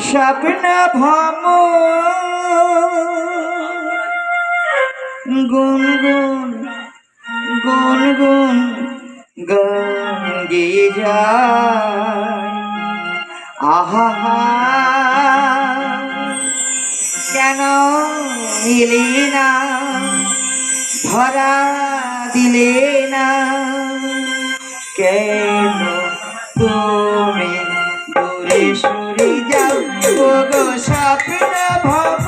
স্বপ্ন ভ্রম গুনগুন গুনগুন গঙ্গে যায়। আহা কেন এলে না, ধরা দিলে না, কেন তুমি দূরে সরে যাও গো স্বপ্ন ভ্রম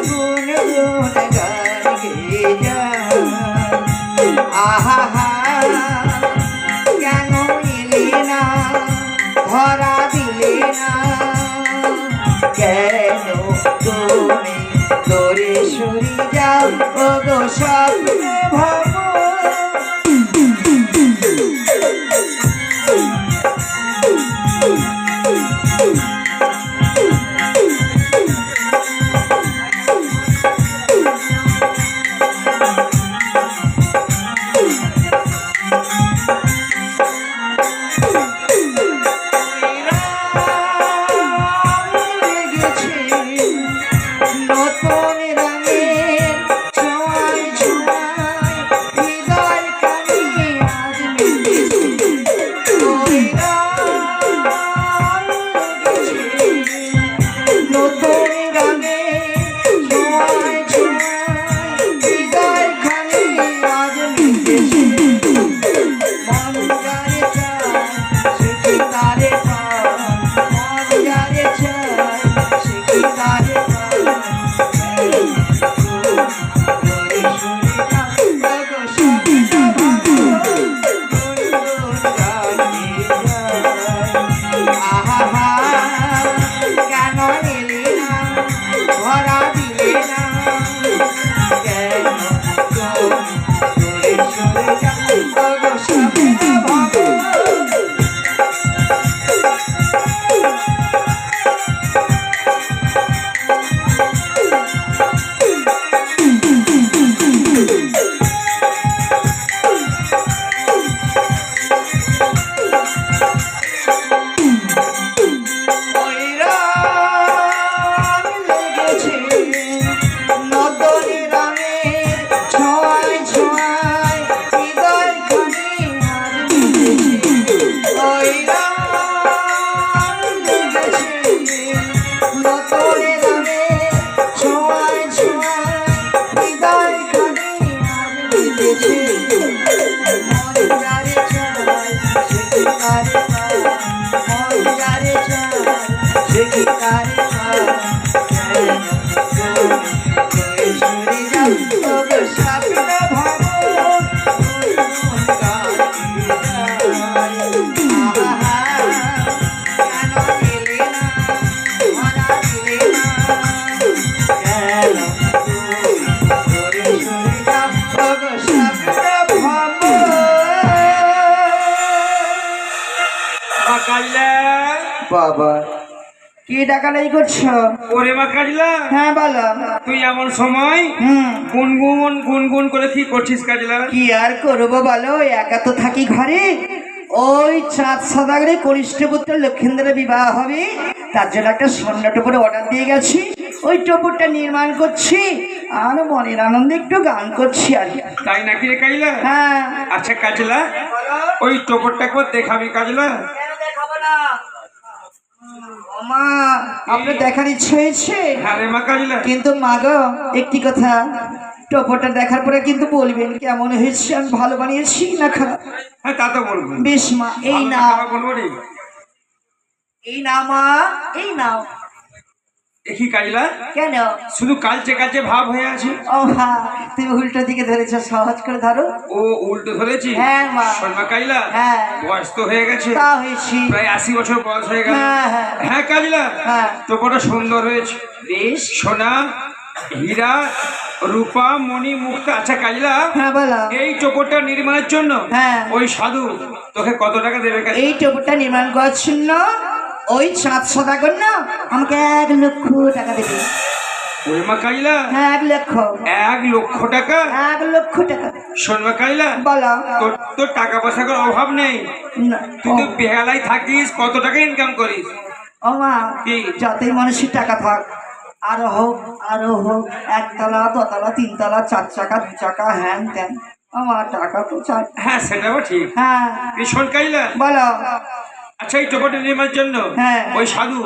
গুনগুন গঙ্গে যায়। আহা কেন এলে না, ধরা দিলে না, কেন তুমি দূরে সরে যাও গো স্বপ্ন ভ্রম। বাবা কি ডাকালাই করছো? ওরে মা কাজলা, হ্যাঁ বলো। তুই এমন সময় গুনগুন গুনগুন করে কি করছিস কাজলা? কি আর করবো বলো, একা তো থাকি ঘরে। ওই চাঁদ সদাগরে কনিষ্ঠ পুত্র লক্ষেন্দ্রের বিবাহ হবে, তার জন্য একটা স্বর্ণ টোপরে অর্ডার দিয়ে গেছি। ওই টোপরটা নির্মাণ করছি আর মনের আনন্দে একটু গান করছি আর কি। তাই নাকি রে কাজলা? হ্যাঁ। আচ্ছা কাজলা, ওই টোপরটা কো দেখাবি কাজলা? দেখাবো না মা, আপনার দেখার ইচ্ছে হয়েছে? হ্যাঁ রে মা কাজলা। কিন্তু মা গো একটি কথা, টোপরটা দেখার পরে কিন্তু বলবেন কেমন হয়েছে, আমি ভালো বানিয়েছি না খারাপ। হ্যাঁ তা তো বলবো। বেশ মা, এই না বলবো রে, এই না মা, এই নাও। দেখি কাজলা কেন শুধু কালচে কালচে ভাব হয়ে আছে? ও হ্যাঁ, তুমি উল্টো দিকে ধরেছো, সহজ করে ধরো। ও উল্টো ধরেছি? হ্যাঁ মা। শর্মা কাজলা, হ্যাঁ বয়স তো হয়ে গেছে, তা হয়েছি প্রায় 80 বছর বয়স হয়ে গেল। হ্যাঁ হ্যাঁ হ্যাঁ কাজলা, হ্যাঁ টোপরটা সুন্দর হয়েছে। বেশ। সোনা হীরা রূপা মণি মুক্তা। আচ্ছা কাজলা, হ্যাঁ বলো। এই টোপরটা নির্মাণের জন্য হ্যাঁ ওই সাধু তোকে কত টাকা দেবে কাজলা? এই টোপরটা নির্মাণ করার জন্য ওই চাঁদ সদাগর না আমাকে 1 লক্ষ টাকা দেবে। ওরে মা কাজলা, হ্যাঁ 1 লক্ষ। 1 লক্ষ টাকা? 1 লক্ষ টাকা। শোন মা কাজলা, বলো। তোর টাকা পয়সার অভাব নেই, না, তুই তো বেহালায় থাকিস, কত টাকা ইনকাম করিস? ও মা কি? যতই মানুষের টাকা থাক, আরো হোক, একতলা, দোতলা, তিনতলা, চার চাকা, দু চাকা, হ্যান ত্যান, আমার টাকা তো চাই। হ্যাঁ সেটাও ঠিক। হ্যাঁ এই শোন কাইলা, বলো। আচ্ছা এই টোপরটা নির্মাণের জন্য হ্যাঁ। ওই সাধু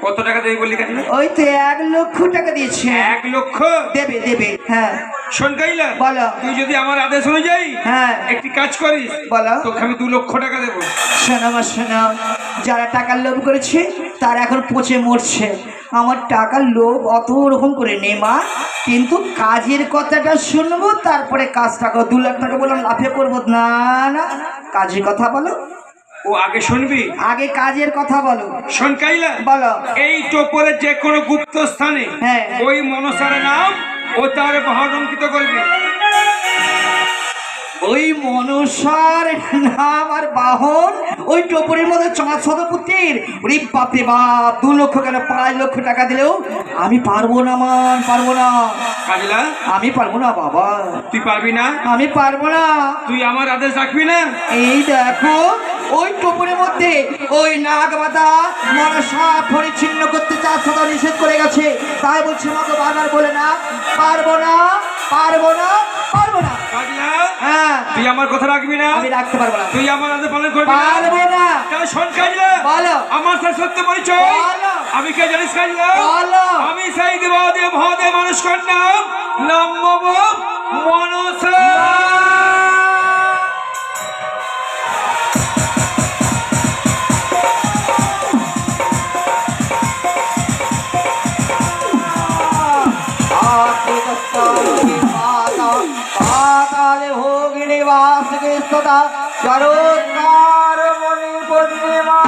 কত টাকা দেবে বললি কাছে? ওই তো 1 লক্ষ টাকা দিয়েছে। 1 লক্ষ দেবে। হ্যাঁ শোন কাইলা, বলো। তুই যদি আমার আদেশ অনুযায়ী হ্যাঁ একটি কাজ করিস, বলো। তোকে আমি 2 লক্ষ টাকা দেবো। শোনো মা শোনো, যারা টাকার লোভ করেছে তারা এখন পচে মরছে। আমার টাকার লোভ অত রকম করে নেই মা, কিন্তু কাজের কথাটা শুনবো, তারপরে কাজটা 2 লাখ টাকা বললাম লাফে করবো না। না, কাজের কথা বলো। ও আগে শুনবি? আগে কাজের কথা বলো। শোন কাইলা, বলো। এই টোপরের যে কোনো গুপ্ত স্থানে হ্যাঁ। ওই মনসার নাম ও তার বাহন অঙ্কিত করবি। ওই মনসার নাম আর বাহন ওই টোপরের মধ্যে 4 শতপুত্রের, ওরে বাপরে বাপ, 2 লক্ষ কেন 5 লক্ষ টাকা দিলেও আমি পারবো না মান, পারবো না। কাজলা, আমি পারবো না বাবা, তুই পারবি না? আমি পারবো না। তুই আমার আদেশ রাখবি না? এই দেখো ওই টোপরের মধ্যে ওই নাগ বাঁধা মনসা পরিচ্ছিন্ন করতে 4 শত নিষেধ করে গেছে, তাই বলছে মাকে বারবার বলে না, পারবো না। কাজলা, হ্যাঁ তুই আমার কথা রাখবি না? আমি রাখতে পারবো না। তুই আমার আদেশ পালন করবি না? পারবো না। তাহলে শোন কাজলা, বলো। আমার সাথে সত্য পরিচয় বলো। আমি কে জানিস কাজলা? বলো। আমি সেই দেবাদেব মহাদেব মানুষ কন্যাম নমঃ মনসা। পাতালে ভোগিনী বাসকে সদা চরৎকার মণি পূর্ণিমা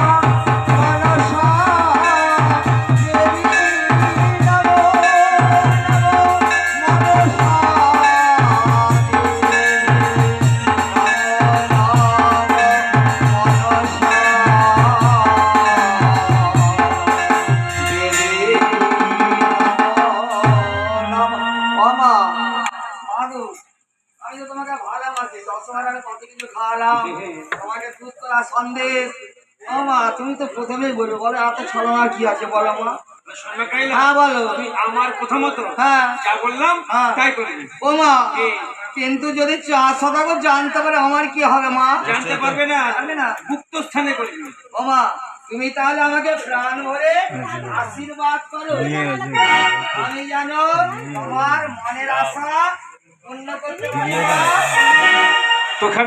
মনসা দেবী নমো মনসা আমি তো তোমাকে ভালোবাসি, 10 বার আমি কত কিছু খাওয়ালাম তোমাকে, দুধ কলা সন্দেশ। ও মা তুমি তো প্রথমেই বলবে, বলো এত ছলনা কি আছে বলো মা। শোন না কাজলা, হ্যাঁ বলো। তুই আমার কথা মতো হ্যাঁ যা বললাম হ্যাঁ। তাই করবি। ও মা কি? কিন্তু যদি 4 শতাংশ জানতে পারে আমার কি হবে মা? জানতে পারবে না, জানবে না। গুপ্ত স্থানে করবি। ও মা তুমি তাহলে আমাকে প্রাণ ভরে আশীর্বাদ করো, আমি জানো তোমার মনের আশা পূর্ণ করতে পারি। তোকে আমি